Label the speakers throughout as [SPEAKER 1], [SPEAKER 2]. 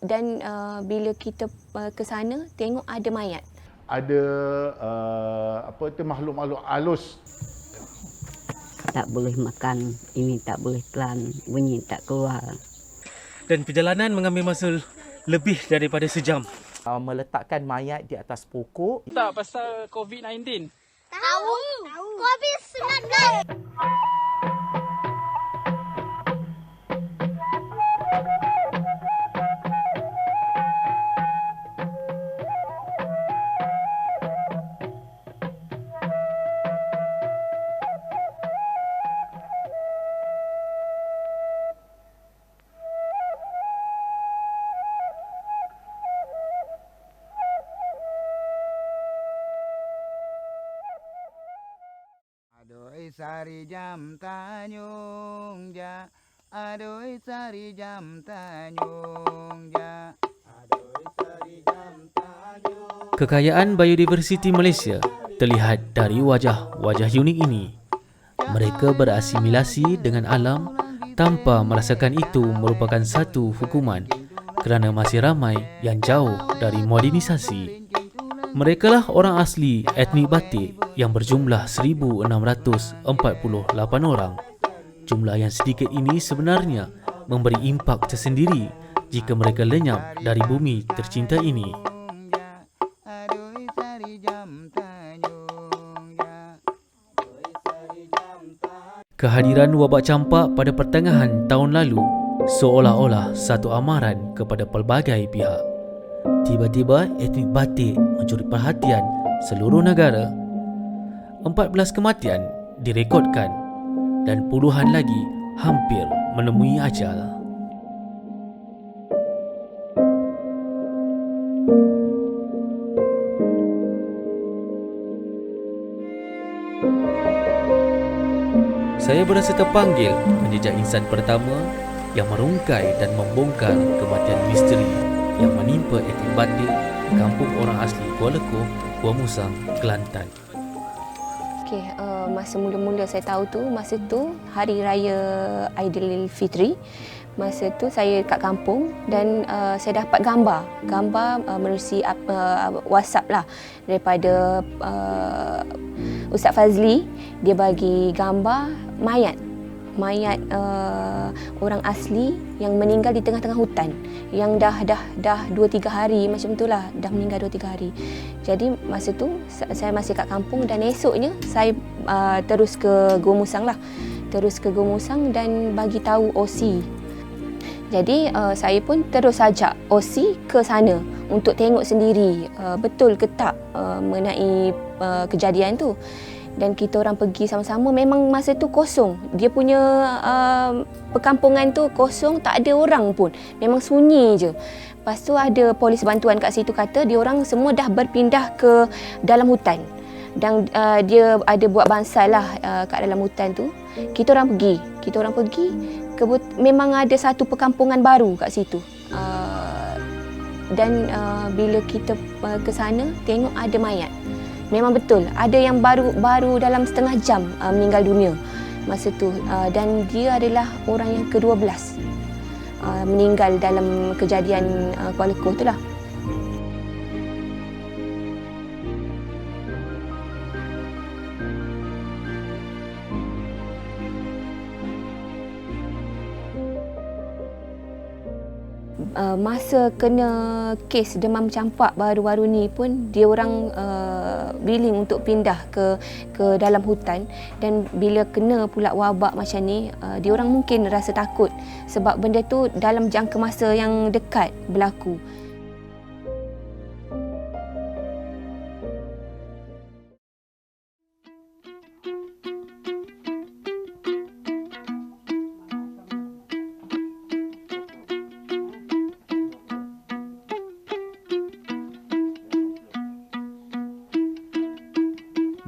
[SPEAKER 1] Dan bila kita ke sana tengok ada mayat.
[SPEAKER 2] Ada makhluk-makhluk halus.
[SPEAKER 3] Tak boleh makan, ini tak boleh telan, bunyi tak keluar.
[SPEAKER 4] Dan perjalanan mengambil masa lebih daripada sejam.
[SPEAKER 5] Meletakkan mayat di atas pokok.
[SPEAKER 6] Tak pasal COVID-19?
[SPEAKER 7] Tahu. COVID-19.
[SPEAKER 8] Aduh sari jam tanyung ja, aduh sari jam tanyung ja, aduh sari jam tanyung.
[SPEAKER 4] Kekayaan biodiversiti Malaysia terlihat dari wajah-wajah unik ini. Mereka berasimilasi dengan alam tanpa merasakan itu merupakan satu hukuman kerana masih ramai yang jauh dari modernisasi. Merekalah orang asli etnik Batik yang berjumlah 1,648 orang. Jumlah yang sedikit ini sebenarnya memberi impak tersendiri jika mereka lenyap dari bumi tercinta ini. Kehadiran wabak campak pada pertengahan tahun lalu seolah-olah satu amaran kepada pelbagai pihak. Tiba-tiba etnik Batik mencuri perhatian seluruh negara. 14 kematian direkodkan dan puluhan lagi hampir menemui ajal. Saya berasa terpanggil menjejak insan pertama yang merungkai dan membongkar kematian misteri yang menimpa etnik Batik kampung orang asli Kuala Koh, Gua Musang, Kelantan.
[SPEAKER 1] Okey, masa mula-mula saya tahu tu, masa tu Hari Raya Aidilfitri. Masa tu saya kat kampung dan saya dapat gambar menerusi WhatsApp lah daripada Ustaz Fazli. Dia bagi gambar mayat orang asli yang meninggal di tengah-tengah hutan, yang dah 2-3 hari macam itulah, dah meninggal 2-3 hari. Jadi masa tu saya masih kat kampung dan esoknya saya terus ke Gua Musang dan bagi tahu OC. Jadi saya pun terus ajak OC ke sana untuk tengok sendiri betul ke tak mengenai kejadian tu. Dan kita orang pergi sama-sama, memang masa tu kosong. Dia punya perkampungan tu kosong, tak ada orang pun. Memang sunyi je. Lepas tu ada polis bantuan kat situ kata dia orang semua dah berpindah ke dalam hutan. Dan dia ada buat bansal lah kat dalam hutan tu. Kita orang pergi. Memang ada satu perkampungan baru kat situ. Dan bila kita ke sana tengok ada mayat. Memang betul, ada yang baru dalam setengah jam meninggal dunia masa tu. Dan dia adalah orang yang ke-12 meninggal dalam kejadian Kuala Koh tu lah. Masa kena kes demam campak baru-baru ni pun dia orang willing untuk pindah ke dalam hutan. Dan bila kena pula wabak macam ni, dia orang mungkin rasa takut sebab benda tu dalam jangka masa yang dekat berlaku.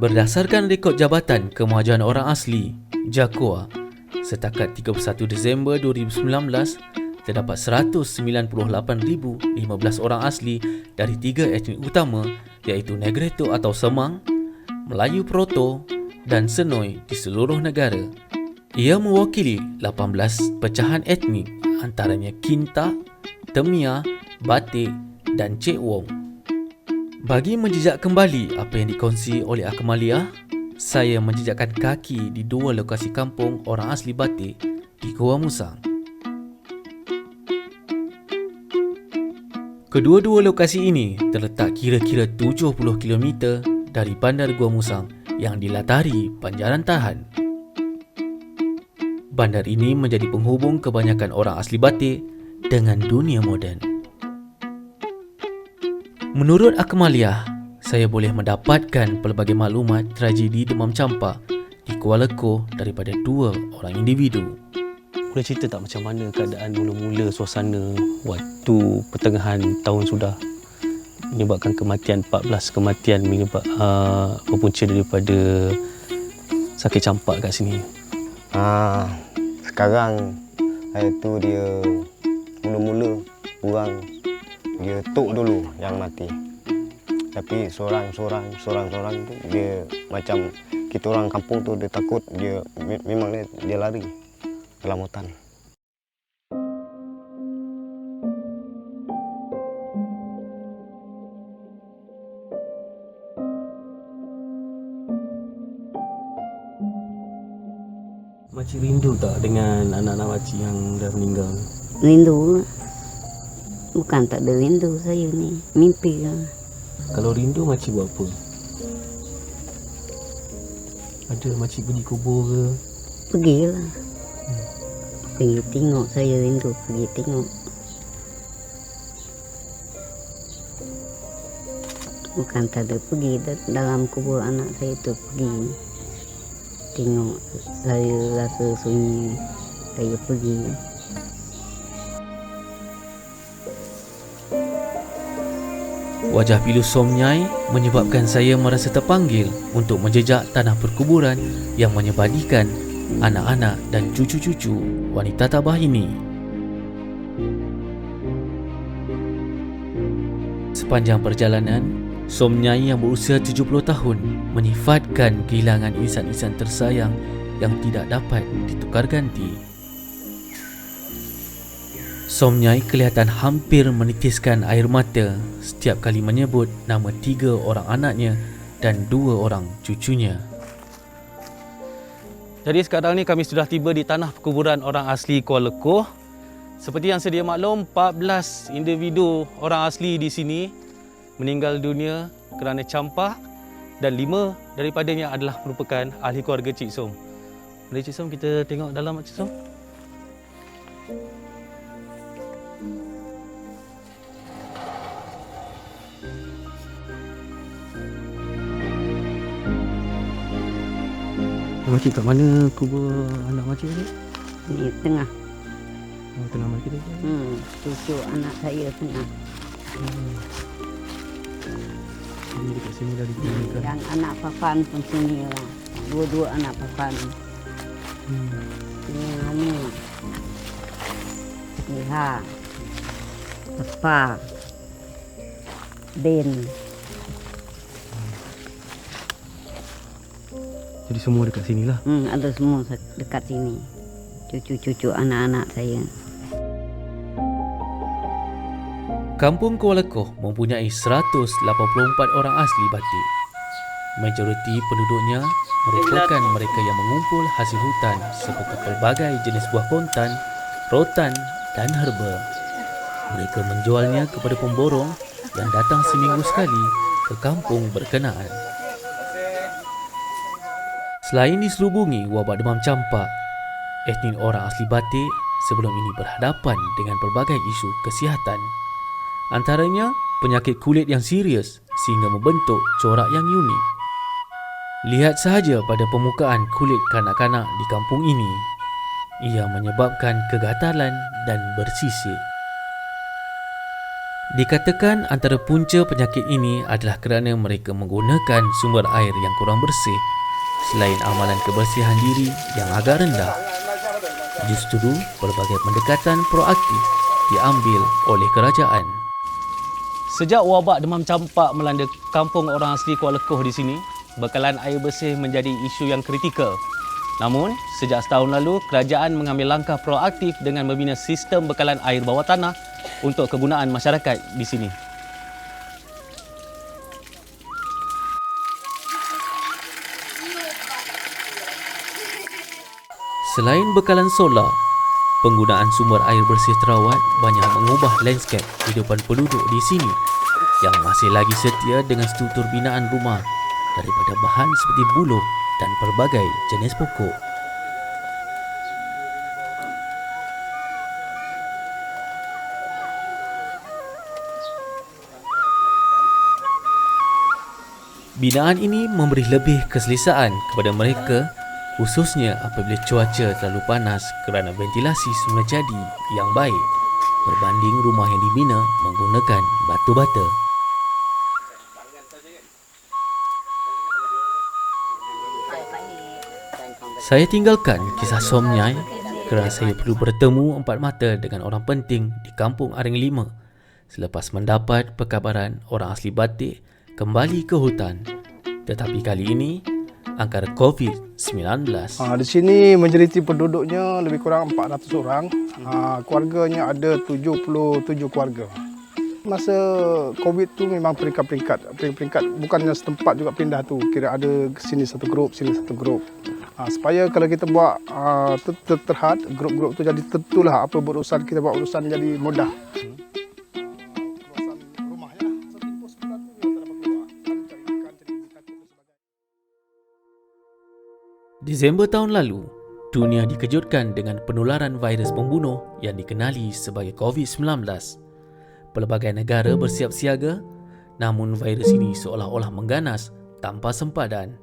[SPEAKER 4] Berdasarkan rekod Jabatan Kemajuan Orang Asli JAKOA, setakat 31 Disember 2019, terdapat 198,015 orang asli dari 3 etnik utama iaitu Negreto atau Semang, Melayu Proto dan Senoi di seluruh negara. Ia mewakili 18 pecahan etnik antaranya Kinta, Temia, batik dan Cik Wong. Bagi menjejak kembali apa yang dikongsi oleh Akmaliyah, saya menjejakkan kaki di dua lokasi kampung orang asli batik di Gua Musang. Kedua-dua lokasi ini terletak kira-kira 70 km dari bandar Gua Musang yang dilatari Banjaran Tahan. Bandar ini menjadi penghubung kebanyakan orang asli batik dengan dunia moden. Menurut Akmaliyah, saya boleh mendapatkan pelbagai maklumat tragedi demam campak di Kuala Lekoh daripada dua orang individu.
[SPEAKER 2] Boleh cerita tak macam mana keadaan mula-mula suasana waktu pertengahan tahun sudah menyebabkan kematian 14 kematian berpunca daripada sakit campak kat sini?
[SPEAKER 9] Sekarang hari tu dia mula-mula orang dia tok dulu yang mati. Tapi seorang tu dia macam kita orang kampung tu dia takut, dia memang dia lari dalam hutan.
[SPEAKER 2] Makcik rindu tak dengan anak-anak makcik yang dah meninggal?
[SPEAKER 3] Rindu. Bukan tak ada rindu saya ni. Mimpi lah.
[SPEAKER 2] Kalau rindu makcik buat apa? Ada makcik pergi kubur ke?
[SPEAKER 3] Pergilah. Pergi tengok, saya rindu pergi tengok. Bukan tak ada pergi dalam kubur anak saya tu pergi. Tengok, saya rasa sunyi, saya pergi.
[SPEAKER 4] Wajah pilu Somnyai menyebabkan saya merasa terpanggil untuk menjejak tanah perkuburan yang menyembahkan anak-anak dan cucu-cucu wanita tabah ini. Sepanjang perjalanan, Somnyai yang berusia 70 tahun menyifatkan kehilangan insan-insan tersayang yang tidak dapat ditukar ganti. Somnyai kelihatan hampir menitiskan air mata setiap kali menyebut nama 3 orang anaknya dan 2 orang cucunya.
[SPEAKER 2] Jadi sekarang ni kami sudah tiba di tanah perkuburan orang asli Kuala Lekoh. Seperti yang sedia maklum, 14 individu orang asli di sini meninggal dunia kerana campak dan 5 daripadanya adalah merupakan ahli keluarga Cik Som. Mari Cik Som, kita tengok dalam Cik Som. Makcik kat mana kubur anak makcik ni?
[SPEAKER 3] Ni tengah.
[SPEAKER 2] Oh, tengah makcik tu.
[SPEAKER 3] Cucu anak saya tengah.
[SPEAKER 2] Ini dekat sini dah dikuburkan.
[SPEAKER 3] Yang anak Fafan pun sini lah. Dua-dua anak Fafan. Ini Hani. Niha. Papa. Ben.
[SPEAKER 2] Jadi semua dekat sini lah.
[SPEAKER 3] Ada semua dekat sini. Cucu-cucu anak-anak saya.
[SPEAKER 4] Kampung Kuala Lekoh mempunyai 184 orang asli batik. Majoriti penduduknya merupakan mereka yang mengumpul hasil hutan seperti pelbagai jenis buah pontan, rotan dan herba. Mereka menjualnya kepada pemborong yang datang seminggu sekali ke kampung berkenaan. Selain diselubungi wabak demam campak, etnik orang asli batik sebelum ini berhadapan dengan pelbagai isu kesihatan. Antaranya penyakit kulit yang serius sehingga membentuk corak yang unik. Lihat sahaja pada permukaan kulit kanak-kanak di kampung ini. Ia menyebabkan kegatalan dan bersisik. Dikatakan antara punca penyakit ini adalah kerana mereka menggunakan sumber air yang kurang bersih selain amalan kebersihan diri yang agak rendah. Justru pelbagai pendekatan proaktif diambil oleh kerajaan.
[SPEAKER 2] Sejak wabak demam campak melanda kampung orang asli Kuala Lekoh di sini, bekalan air bersih menjadi isu yang kritikal. Namun, sejak setahun lalu, kerajaan mengambil langkah proaktif dengan membina sistem bekalan air bawah tanah untuk kegunaan masyarakat di sini.
[SPEAKER 4] Selain bekalan solar, penggunaan sumber air bersih terawat banyak mengubah landscape kehidupan penduduk di sini yang masih lagi setia dengan struktur binaan rumah daripada bahan seperti buluh dan pelbagai jenis pokok. Binaan ini memberi lebih keselesaan kepada mereka, khususnya apabila cuaca terlalu panas kerana ventilasi semula jadi yang baik berbanding rumah yang dibina menggunakan batu bata. Saya tinggalkan kisah Somnyai kerana saya perlu bertemu empat mata dengan orang penting di kampung Aring 5 selepas mendapat perkabaran orang asli Batik kembali ke hutan. Tetapi kali ini angkara COVID-19.
[SPEAKER 10] Di sini majoriti penduduknya lebih kurang 400 orang. Keluarganya ada 77 keluarga. Masa COVID tu memang peringkat-peringkat. Bukannya setempat juga pindah tu. Kira ada sini satu grup, sini satu grup. Supaya kalau kita buat terhad, grup-grup tu jadi tentulah apa berurusan, kita buat urusan jadi mudah.
[SPEAKER 4] Disember tahun lalu, dunia dikejutkan dengan penularan virus pembunuh yang dikenali sebagai COVID-19. Pelbagai negara bersiap siaga, namun virus ini seolah-olah mengganas tanpa sempadan.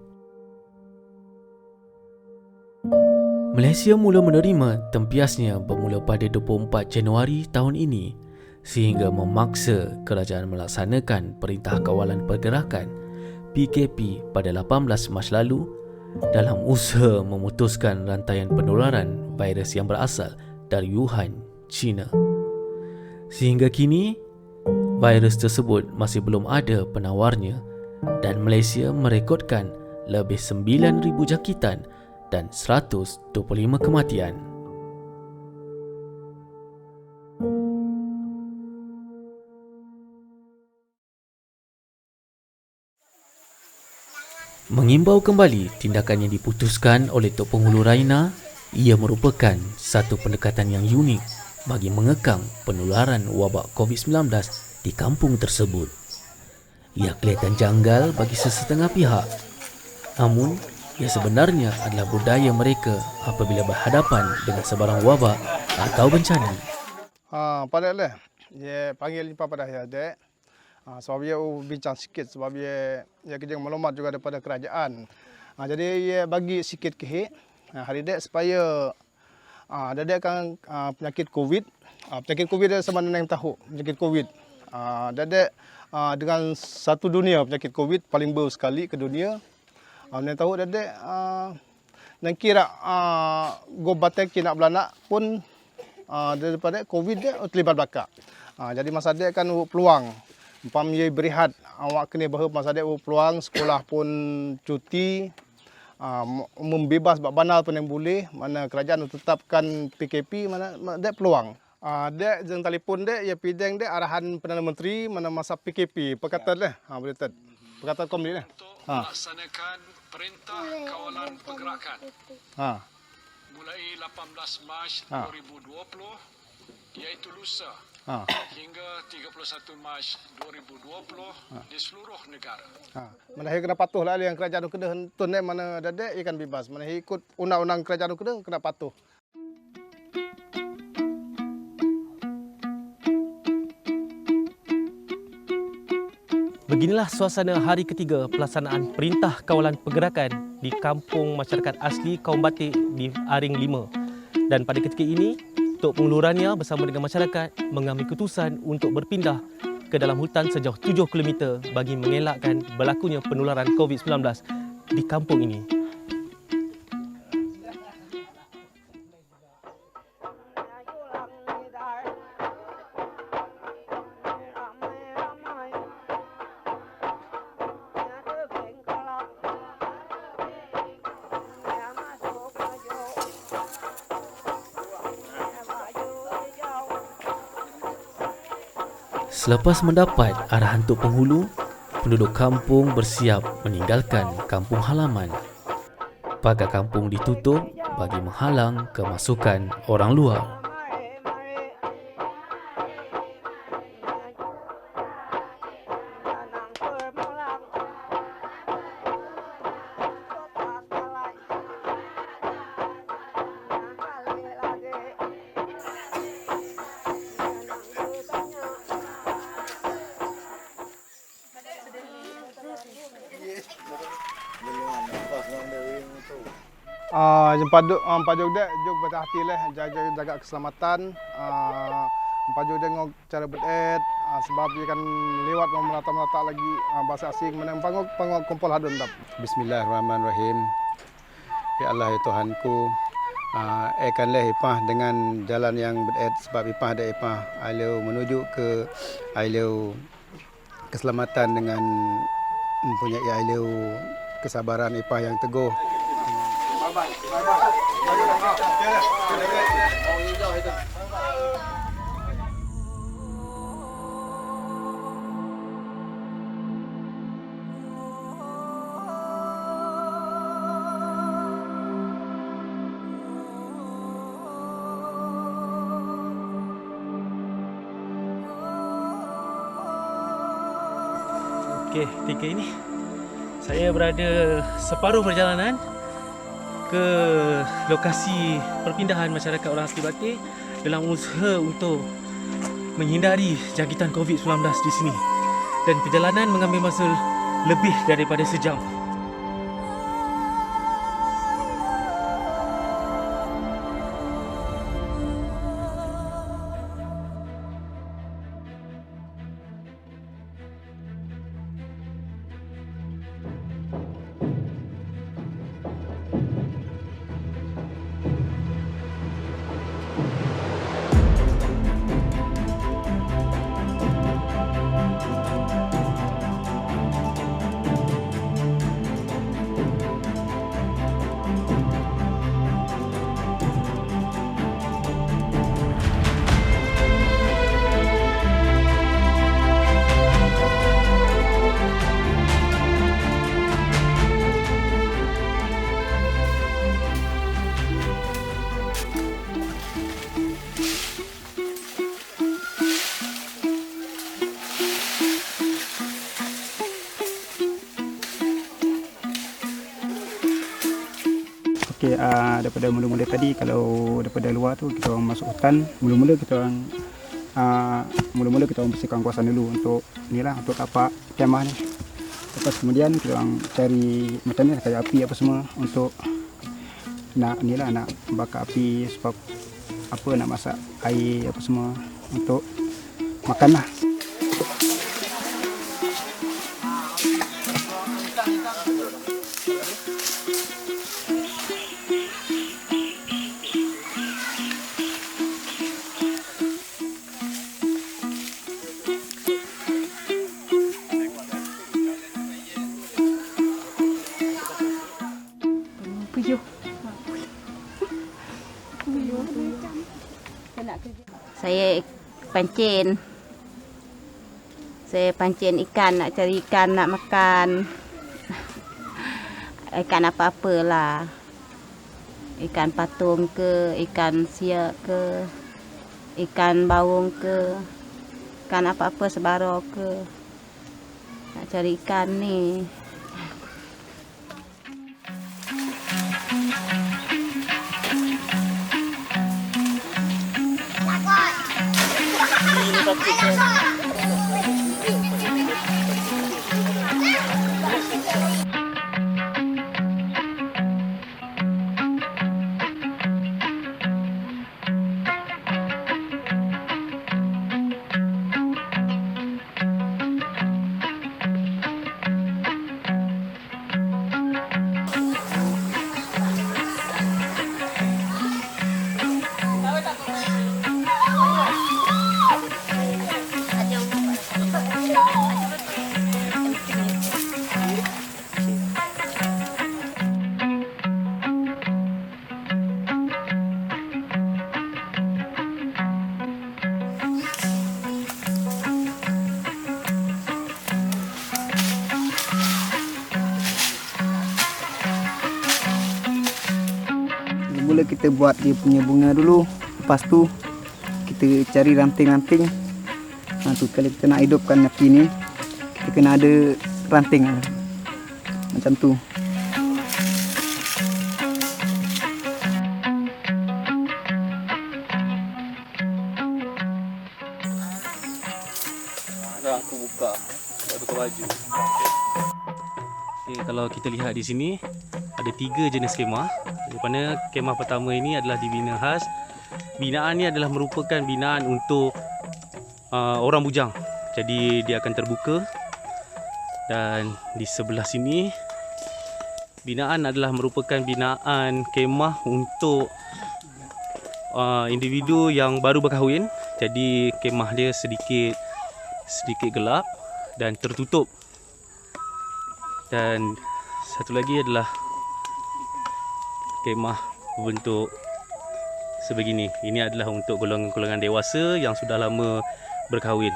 [SPEAKER 4] Malaysia mula menerima tempiasnya bermula pada 24 Januari tahun ini sehingga memaksa kerajaan melaksanakan Perintah Kawalan Pergerakan PKP pada 18 Mac lalu dalam usaha memutuskan rantaian penularan virus yang berasal dari Wuhan, China. Sehingga kini, virus tersebut masih belum ada penawarnya dan Malaysia merekodkan lebih 9,000 jangkitan dan 125 kematian. Mengimbau kembali tindakan yang diputuskan oleh Tok Penghulu Raina, ia merupakan satu pendekatan yang unik bagi mengekang penularan wabak COVID-19 di kampung tersebut. Ia kelihatan janggal bagi sesetengah pihak. Namun, ia sebenarnya adalah budaya mereka apabila berhadapan dengan sebarang wabak atau bencana.
[SPEAKER 10] Pada lah, dia panggil limpah pada dia. Sebab dia bincang sikit sebab dia kerja maklumat juga daripada kerajaan. Jadi dia bagi sikit ke hari dek supaya dia akan penyakit COVID. Penyakit COVID dia sama dengan tahu penyakit COVID. Dia dengan satu dunia penyakit COVID paling baru sekali ke dunia. Yang tahu dia dan kira go batek nak belanak pun daripada COVID dia terlibat belakang. Jadi masa dia akan peluang. Umpam ia berehat, awak kena bahawa masa dia peluang, sekolah pun cuti, membebas bak banal pun yang boleh, mana kerajaan tetapkan PKP, mana dia peluang. Dia jeng telefon dia, ia pidang dia arahan Perdana Menteri, mana masa PKP, perkataan dia, boleh tak? Perkataan kom dia.
[SPEAKER 11] Untuk melaksanakan Perintah Kawalan Pergerakan. Mulai 18 Mac 2020, iaitu lusa. Hingga 31 Mac 2020 di seluruh negara.
[SPEAKER 10] Mana kena patuh lah yang kerajaan kena hentun mana dadek ikan bebas. Mana ikut undang-undang kerajaan kena patuh.
[SPEAKER 2] Beginilah suasana hari ketiga pelaksanaan Perintah Kawalan Pergerakan di kampung masyarakat asli kaum Batik di Aring 5. Dan pada ketika ini, Tok Penghulu Raina bersama dengan masyarakat mengambil keputusan untuk berpindah ke dalam hutan sejauh 7 km bagi mengelakkan berlakunya penularan COVID-19 di kampung ini.
[SPEAKER 4] Selepas mendapat arahan Tok Penghulu, penduduk kampung bersiap meninggalkan kampung halaman. Pagar kampung ditutup bagi menghalang kemasukan orang luar.
[SPEAKER 10] Pajuk dek juk berhati lah jaga keselamatan. Pajuk dek ngok cara bered sebab dia kan lewat melata lagi bahasa asing mana pangok kumpul hadun dap.
[SPEAKER 12] Bismillahirrahmanirrahim. Ya Allah ya Tuhanku, ekanlah ipah dengan jalan yang bered sebab ipah ada ipah ailau menuju ke ailau keselamatan dengan mempunyai ailau kesabaran ipah yang teguh.
[SPEAKER 2] Okey, ketika ini saya berada separuh perjalanan ke lokasi perpindahan masyarakat orang asli Batik dalam usaha untuk menghindari jangkitan COVID-19 di sini. Dan perjalanan mengambil masa lebih daripada sejam.
[SPEAKER 13] Okey, daripada mula-mula tadi kalau daripada luar tu kita orang masuk hutan, mula-mula kita orang bersihkan kawasan dulu untuk inilah untuk tapak kemah ni. Lepas kemudian kita orang cari macam ni cari api apa semua untuk nak bakar api sebab apa nak masak air apa semua untuk makan lah.
[SPEAKER 14] Saya pancing ikan, nak cari ikan, nak makan. Ikan apa-apalah. Ikan patung ke, ikan siak ke, ikan baung ke, ikan apa-apa sebaro ke. Nak cari ikan ni.
[SPEAKER 13] mula kita buat dia punya bunga dulu. Lepas tu kita cari ranting-ranting. Tu kalau kita nak hidupkan api ni, kita kena ada ranting macam tu.
[SPEAKER 2] Aku buka baju. Okay, kalau kita lihat di sini ada 3 jenis kemah. Di mana kemah pertama ini adalah dibina khas. Binaan ini adalah merupakan binaan untuk orang bujang. Jadi dia akan terbuka. Dan di sebelah sini binaan adalah merupakan binaan kemah untuk individu yang baru berkahwin. Jadi kemah dia sedikit gelap dan tertutup. Dan satu lagi adalah kemah berbentuk sebegini. Ini adalah untuk golongan-golongan dewasa yang sudah lama berkahwin.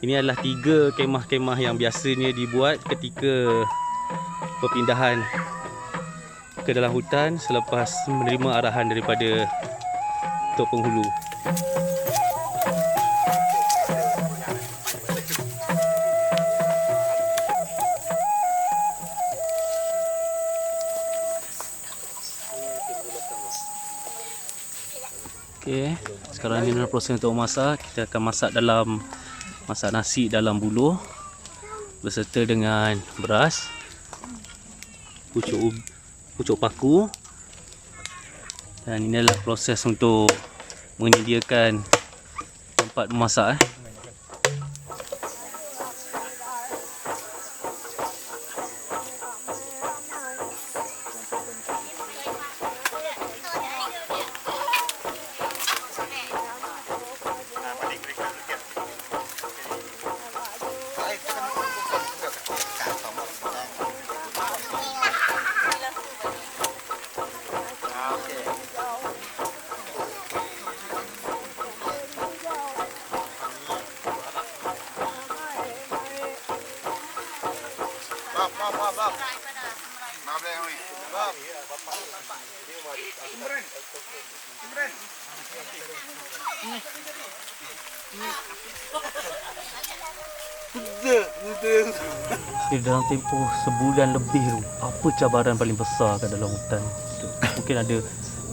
[SPEAKER 2] Ini adalah 3 kemah-kemah yang biasanya dibuat ketika perpindahan ke dalam hutan selepas menerima arahan daripada Tok Penghulu. Okey, sekarang ini adalah proses untuk memasak. Kita akan masak nasi dalam buluh beserta dengan beras, pucuk paku, dan ini adalah proses untuk menyediakan tempat memasak. Di dalam tempoh sebulan lebih tu, apa cabaran paling besar kat dalam hutan? Mungkin ada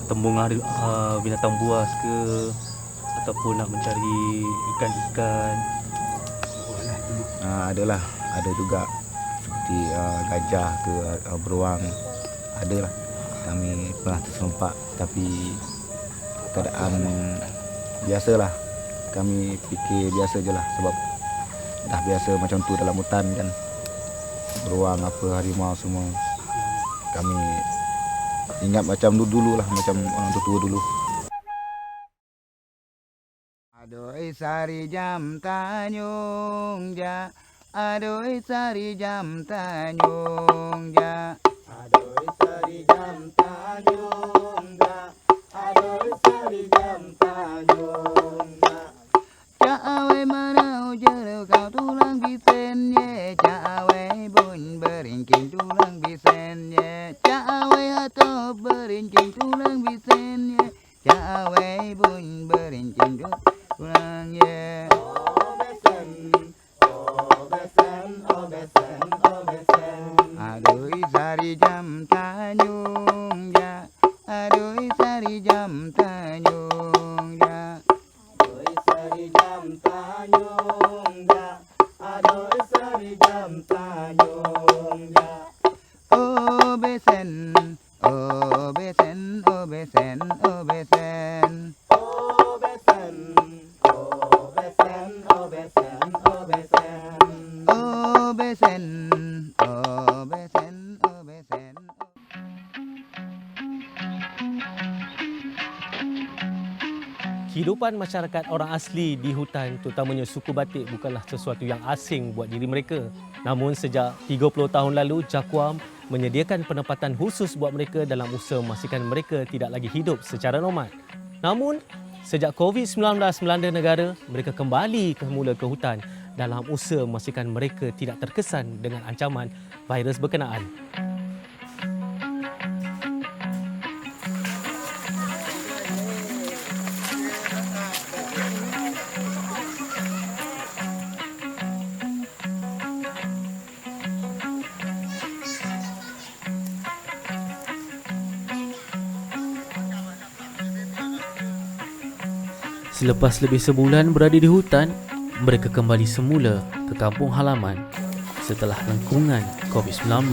[SPEAKER 2] tembung binatang buas ke, ataupun nak mencari ikan-ikan.
[SPEAKER 8] Adalah, ada juga seperti gajah ke beruang, adalah. Kami pernah terserempak, tapi keadaan biasalah. Kami fikir biasa je lah, sebab dah biasa macam tu dalam hutan kan. Beruang apa, harimau semua. Kami ingat macam dulu lah, macam orang tua dulu. Aduh sari jam tanyung ja, aduh sari jam tanyung ja, aduh sari jam tanyung ja, aduh sari jam tanyung ja. Cawe manau jero kau tulang bisen ye, cawe bun beringking tulang bisen ye, cawe atau beringking tulang bisen ye, cawe bun beringking tulang ye. Oh besen, oh besen, oh besen, oh besen. Aduh sari jam tanyung ja, aduh sari jam tanyung ja. Sari jam tanyung ja, aduh sari jam tanyung ja. Oh besen, oh besen, oh besen, oh besen. Oh besen, oh besen, oh besen, oh besen. Oh besen, oh besen, oh besen.
[SPEAKER 2] Kehidupan masyarakat orang asli di hutan, terutamanya suku Batik, bukanlah sesuatu yang asing buat diri mereka. Namun sejak 30 tahun lalu, JAKUAM menyediakan penempatan khusus buat mereka dalam usaha memastikan mereka tidak lagi hidup secara nomad. Namun, sejak COVID-19 melanda negara, mereka kembali semula ke hutan dalam usaha memastikan mereka tidak terkesan dengan ancaman virus berkenaan.
[SPEAKER 4] Selepas lebih sebulan berada di hutan, mereka kembali semula ke kampung halaman setelah lengkungan COVID-19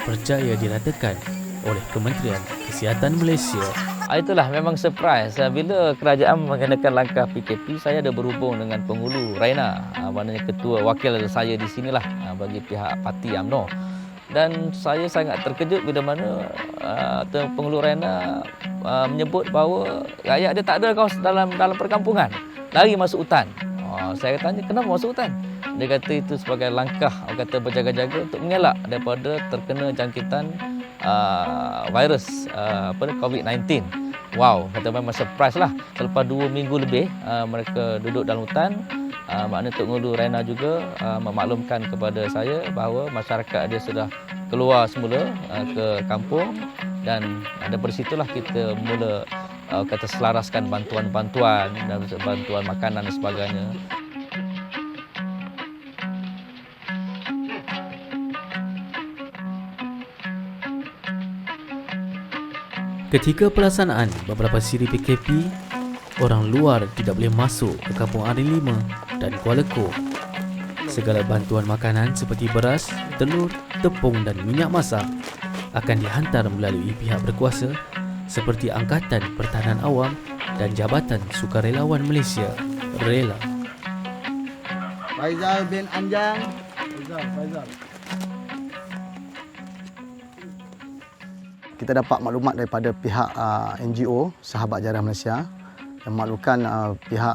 [SPEAKER 4] berjaya diratakan oleh Kementerian Kesihatan Malaysia.
[SPEAKER 15] Itulah memang surprise. Bila kerajaan mengenakan langkah PKP, saya ada berhubung dengan penghulu Raina, maknanya ketua wakil saya di sinilah bagi pihak parti UMNO. Dan saya sangat terkejut bila mana penghulu Raina menyebut bahawa rakyat dia tak ada dalam perkampungan, lari masuk hutan. Saya tanya kenapa masuk hutan? Dia kata itu sebagai langkah, kata berjaga-jaga untuk mengelak daripada terkena jangkitan virus COVID-19. Wow, kata memang surprise lah. Selepas 2 minggu lebih mereka duduk dalam hutan, maknanya Tok Ngulu Raina juga memaklumkan kepada saya bahawa masyarakat dia sudah keluar semula ke kampung, dan dari situlah kita mula kata selaraskan bantuan-bantuan dan bantuan makanan dan sebagainya.
[SPEAKER 4] Ketika pelaksanaan beberapa siri PKP, orang luar tidak boleh masuk ke Kampung Aring 5 dan Kuala Lekoh. Segala bantuan makanan seperti beras, telur, tepung dan minyak masak akan dihantar melalui pihak berkuasa seperti Angkatan Pertahanan Awam dan Jabatan Sukarelawan Malaysia, RELA.
[SPEAKER 10] Faizal bin Anjang. Faizal.
[SPEAKER 16] Kita dapat maklumat daripada pihak NGO Sahabat Jarah Malaysia yang memaklumkan pihak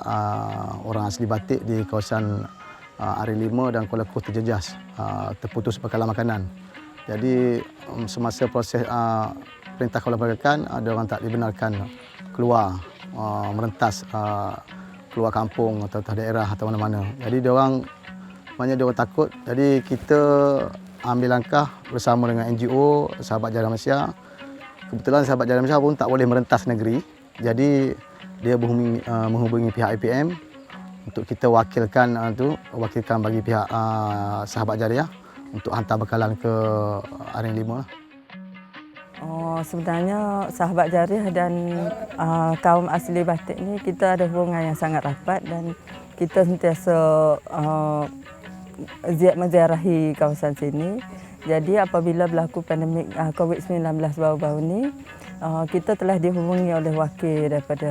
[SPEAKER 16] orang asli batik di kawasan Aring 5 dan Kuala Lekoh terjejas, terputus bekalan makanan. Jadi semasa proses perintah kawalan pergerakan, ada orang tak dibenarkan keluar merentas keluar kampung atau daerah atau mana-mana. Jadi diorang takut. Jadi kita ambil langkah bersama dengan NGO Sahabat Jarah Malaysia. Kebetulan Sahabat Jarah Malaysia pun tak boleh merentas negeri. Jadi dia menghubungi pihak IPM untuk kita wakilkan bagi pihak Sahabat Jarah untuk hantar bekalan ke Aring 5.
[SPEAKER 17] Sebenarnya Sahabat Jarah dan kaum asli batik ni kita ada hubungan yang sangat rapat, dan kita sentiasa menziarahi kawasan sini. Jadi apabila berlaku pandemik COVID-19 baru-baru ni, kita telah dihubungi oleh wakil daripada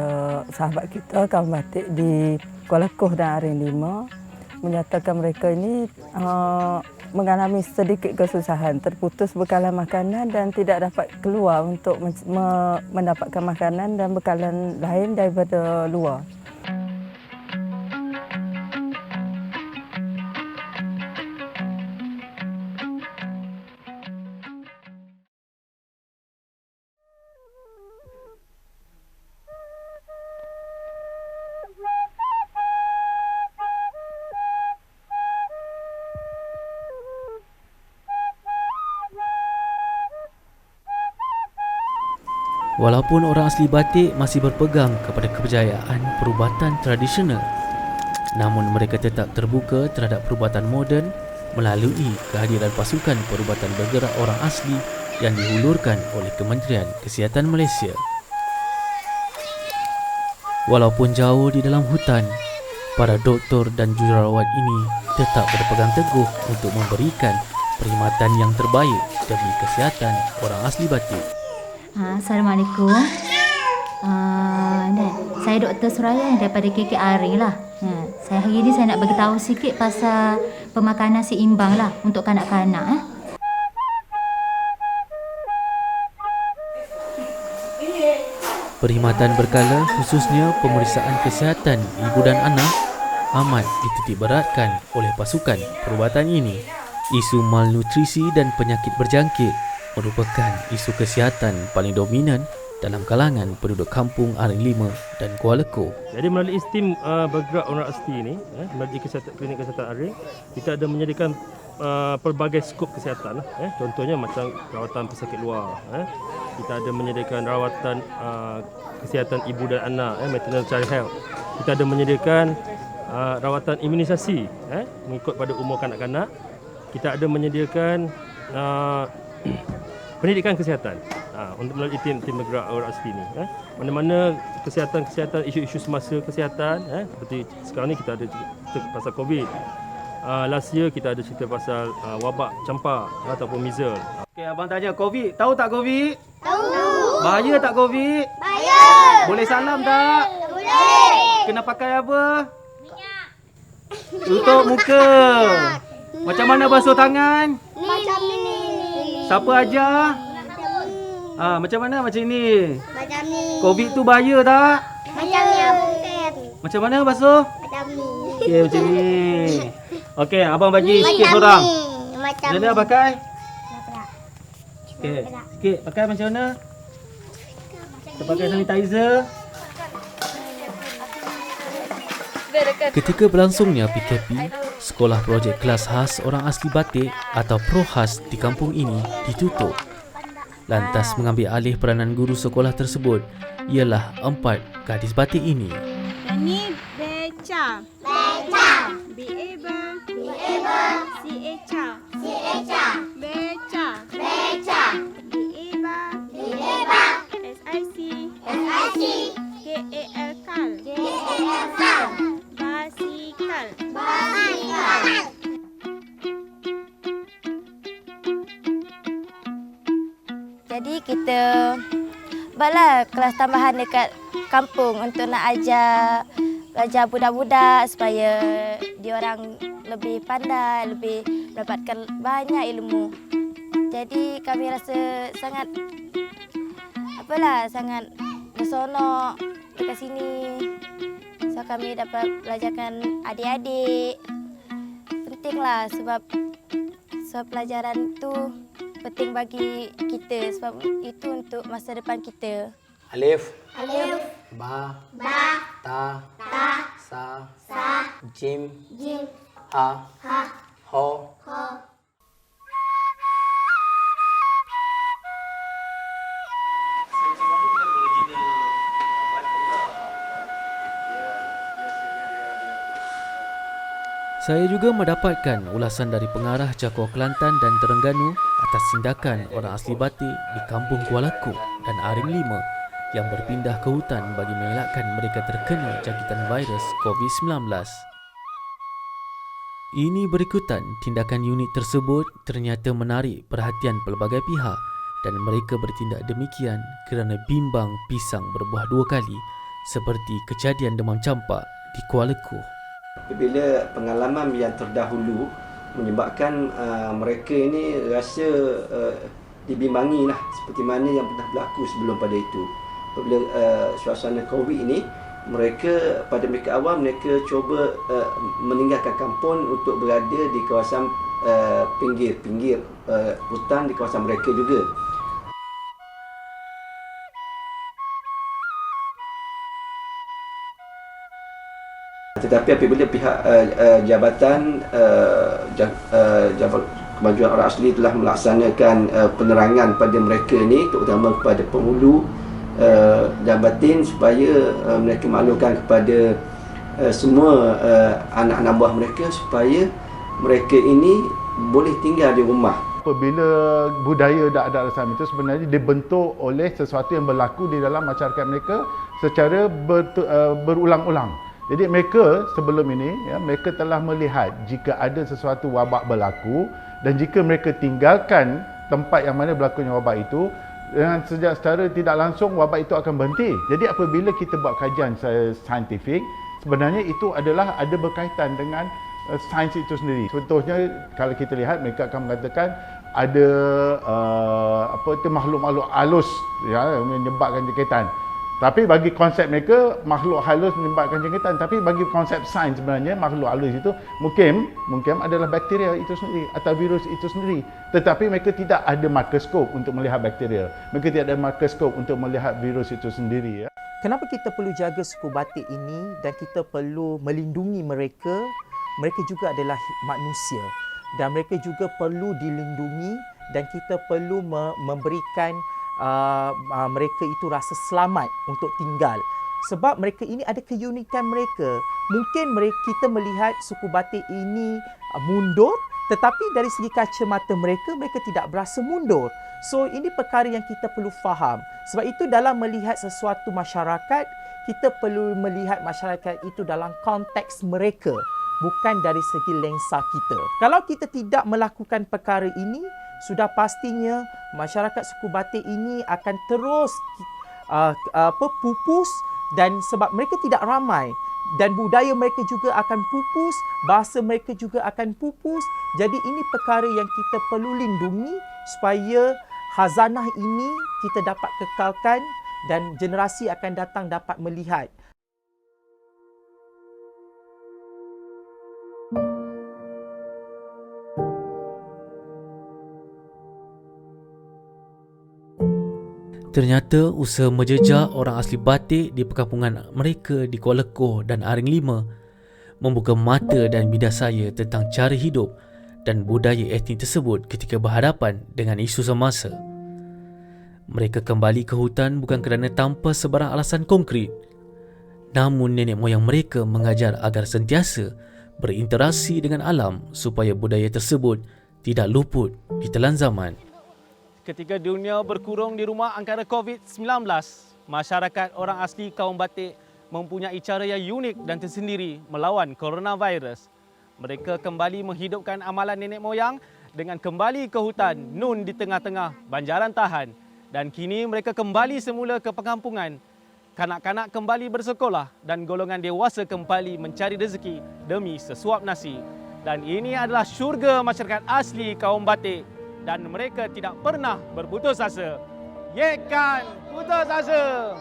[SPEAKER 17] sahabat kita kaum batik di Kuala Lekoh dan Aring 5, menyatakan mereka ini mengalami sedikit kesusahan, terputus bekalan makanan dan tidak dapat keluar untuk mendapatkan makanan dan bekalan lain daripada luar.
[SPEAKER 4] Walaupun orang asli batik masih berpegang kepada kepercayaan perubatan tradisional, namun mereka tetap terbuka terhadap perubatan moden melalui kehadiran pasukan perubatan bergerak orang asli yang dihulurkan oleh Kementerian Kesihatan Malaysia. Walaupun jauh di dalam hutan, para doktor dan jururawat ini tetap berpegang teguh untuk memberikan perkhidmatan yang terbaik demi kesihatan orang asli batik.
[SPEAKER 18] Assalamualaikum. Saya Dr. Suraya daripada KK Aring lah. Hari ini saya nak bagi tahu sikit pasal pemakanan seimbang lah untuk kanak-kanak.
[SPEAKER 4] Perkhidmatan berkala khususnya pemeriksaan kesihatan ibu dan anak amat dititik beratkan oleh pasukan perubatan ini. Isu malnutrisi dan penyakit berjangkit merupakan isu kesihatan paling dominan dalam kalangan penduduk kampung Aring 5 dan Kuala Lekoh.
[SPEAKER 19] Jadi melalui tim bergerak orang asli ini, melalui klinik kesihatan Aring, kita ada menyediakan pelbagai skop kesihatan. Contohnya macam rawatan pesakit luar. Kita ada menyediakan rawatan kesihatan ibu dan anak, maternal child health. Kita ada menyediakan rawatan imunisasi mengikut pada umur kanak-kanak. Kita ada menyediakan pendidikan kesihatan. untuk melalui tim bergerak orang asli ni. Mana-mana kesihatan, isu-isu semasa kesihatan, seperti sekarang ni kita ada cerita pasal COVID. Last year kita ada cerita pasal wabak campak ataupun measles.
[SPEAKER 2] Okey, abang tanya COVID. Tahu tak COVID?
[SPEAKER 7] Tahu.
[SPEAKER 2] Bahaya tak COVID?
[SPEAKER 7] Bahaya.
[SPEAKER 2] Boleh salam tak?
[SPEAKER 7] Boleh.
[SPEAKER 2] Kena pakai apa? Tutup muka. Macam mana basuh tangan?
[SPEAKER 7] Macam ni.
[SPEAKER 2] Siapa ajar? Macam mana macam ni?
[SPEAKER 7] Macam ni.
[SPEAKER 2] COVID tu bahaya tak?
[SPEAKER 7] Macam ni abang Ted.
[SPEAKER 2] Macam mana basuh?
[SPEAKER 7] Macam ni.
[SPEAKER 2] Okey, macam ni. Okey, abang bagi
[SPEAKER 7] Macam
[SPEAKER 2] sikit seorang.
[SPEAKER 7] ni. Macam
[SPEAKER 2] Dia
[SPEAKER 7] ni.
[SPEAKER 2] pakai? Okey, sikit pakai macam mana? Kita pakai sanitizer.
[SPEAKER 4] Ketika berlangsungnya PKP, sekolah projek kelas khas orang asli Batik atau ProKhas di kampung ini ditutup. Lantas mengambil alih peranan guru sekolah tersebut ialah 4 gadis batik ini.
[SPEAKER 20] Ini beca.
[SPEAKER 7] Beca.
[SPEAKER 20] B-A-B-A.
[SPEAKER 7] B-A-B-A.
[SPEAKER 20] C-A-C-A.
[SPEAKER 7] C-A-C-A.
[SPEAKER 20] Beca.
[SPEAKER 7] Beca.
[SPEAKER 20] B-A-B-A.
[SPEAKER 7] B-A-B-A.
[SPEAKER 20] S-I-C.
[SPEAKER 7] S-I-C.
[SPEAKER 20] K-A-L-Kal.
[SPEAKER 7] K-A-L-Kal.
[SPEAKER 20] Basikal.
[SPEAKER 7] Basikal.
[SPEAKER 21] Jadi kita buatlah kelas tambahan dekat kampung untuk nak belajar budak-budak supaya diorang lebih pandai, lebih mendapatkan banyak ilmu. Jadi kami rasa sangat sangat bersonok dekat sini. So kami dapat belajarkan adik-adik. Pentinglah sebab pelajaran tu penting bagi kita sebab itu untuk masa depan kita.
[SPEAKER 22] Alif.
[SPEAKER 7] Alif.
[SPEAKER 22] Ba.
[SPEAKER 7] Ba.
[SPEAKER 22] Ta.
[SPEAKER 7] Ta.
[SPEAKER 22] Sa.
[SPEAKER 7] Sa.
[SPEAKER 22] Jim.
[SPEAKER 7] Jim.
[SPEAKER 22] Ha.
[SPEAKER 7] Ha.
[SPEAKER 22] Ho.
[SPEAKER 7] Ho.
[SPEAKER 4] Saya juga mendapatkan ulasan dari pengarah Cakor Kelantan dan Terengganu atas tindakan orang asli Batik di Kampung Kuala Kuk dan Aring 5 yang berpindah ke hutan bagi mengelakkan mereka terkena jangkitan virus COVID-19. Ini berikutan tindakan unit tersebut ternyata menarik perhatian pelbagai pihak dan mereka bertindak demikian kerana bimbang pisang berbuah 2 kali seperti kejadian demam campak di Kuala Kuk.
[SPEAKER 23] Bila pengalaman yang terdahulu menyebabkan mereka ini rasa dibimbangi lah seperti mana yang pernah berlaku sebelum pada itu. Apabila suasana COVID ini, mereka awal mereka cuba meninggalkan kampung untuk berada di kawasan pinggir hutan di kawasan mereka juga. Tetapi apabila pihak Jabatan Kemajuan Orang Asli telah melaksanakan penerangan pada mereka ini, terutama kepada penghulu dan batin supaya mereka maklumkan kepada semua anak-anak buah mereka supaya mereka ini boleh tinggal di rumah.
[SPEAKER 24] Apabila budaya Dak Rasam itu sebenarnya dibentuk oleh sesuatu yang berlaku di dalam masyarakat mereka secara berulang-ulang. Jadi mereka sebelum ini, mereka telah melihat jika ada sesuatu wabak berlaku dan jika mereka tinggalkan tempat yang mana berlakunya wabak itu, dengan secara tidak langsung wabak itu akan berhenti. Jadi apabila kita buat kajian saintifik, sebenarnya itu adalah ada berkaitan dengan sains itu sendiri. Contohnya kalau kita lihat, mereka akan mengatakan ada makhluk-makhluk halus menyebabkan jangkitan. Tapi bagi konsep mereka, makhluk halus menyebabkan jangkitan. Tapi bagi konsep sains sebenarnya, makhluk halus itu mungkin adalah bakteria itu sendiri atau virus itu sendiri. Tetapi mereka tidak ada mikroskop untuk melihat bakteria. Mereka tidak ada mikroskop untuk melihat virus itu sendiri.
[SPEAKER 5] Kenapa kita perlu jaga suku Batik ini dan kita perlu melindungi mereka? Mereka juga adalah manusia dan mereka juga perlu dilindungi dan kita perlu memberikan mereka itu rasa selamat untuk tinggal. Sebab mereka ini ada keunikan mereka. Mungkin kita melihat suku Batik ini mundur Tetapi dari segi kacamata mereka, mereka tidak berasa mundur. So ini perkara yang kita perlu faham. Sebab itu dalam melihat sesuatu masyarakat, kita perlu melihat masyarakat itu dalam konteks mereka, bukan dari segi lensa kita. Kalau kita tidak melakukan perkara ini, sudah pastinya masyarakat suku batik ini akan terus pupus, dan sebab mereka tidak ramai dan budaya mereka juga akan pupus, bahasa mereka juga akan pupus. Jadi ini perkara yang kita perlu lindungi supaya khazanah ini kita dapat kekalkan dan generasi akan datang dapat melihat.
[SPEAKER 4] Ternyata usaha menjejak orang asli batik di perkampungan mereka di Kuala Lekoh dan Aring 5 membuka mata dan minda saya tentang cara hidup dan budaya etnik tersebut ketika berhadapan dengan isu semasa. Mereka kembali ke hutan bukan kerana tanpa sebarang alasan konkret, namun nenek moyang mereka mengajar agar sentiasa berinteraksi dengan alam supaya budaya tersebut tidak luput ditelan zaman.
[SPEAKER 2] Ketika dunia berkurung di rumah angkara COVID-19, masyarakat orang asli kaum batik mempunyai cara yang unik dan tersendiri melawan coronavirus. Mereka kembali menghidupkan amalan nenek moyang dengan kembali ke hutan Nun di tengah-tengah Banjaran Tahan, dan kini mereka kembali semula ke perkampungan. Kanak-kanak kembali bersekolah dan golongan dewasa kembali mencari rezeki demi sesuap nasi. Dan ini adalah syurga masyarakat asli kaum batik. Dan mereka tidak pernah berputus asa. Yekan putus asa.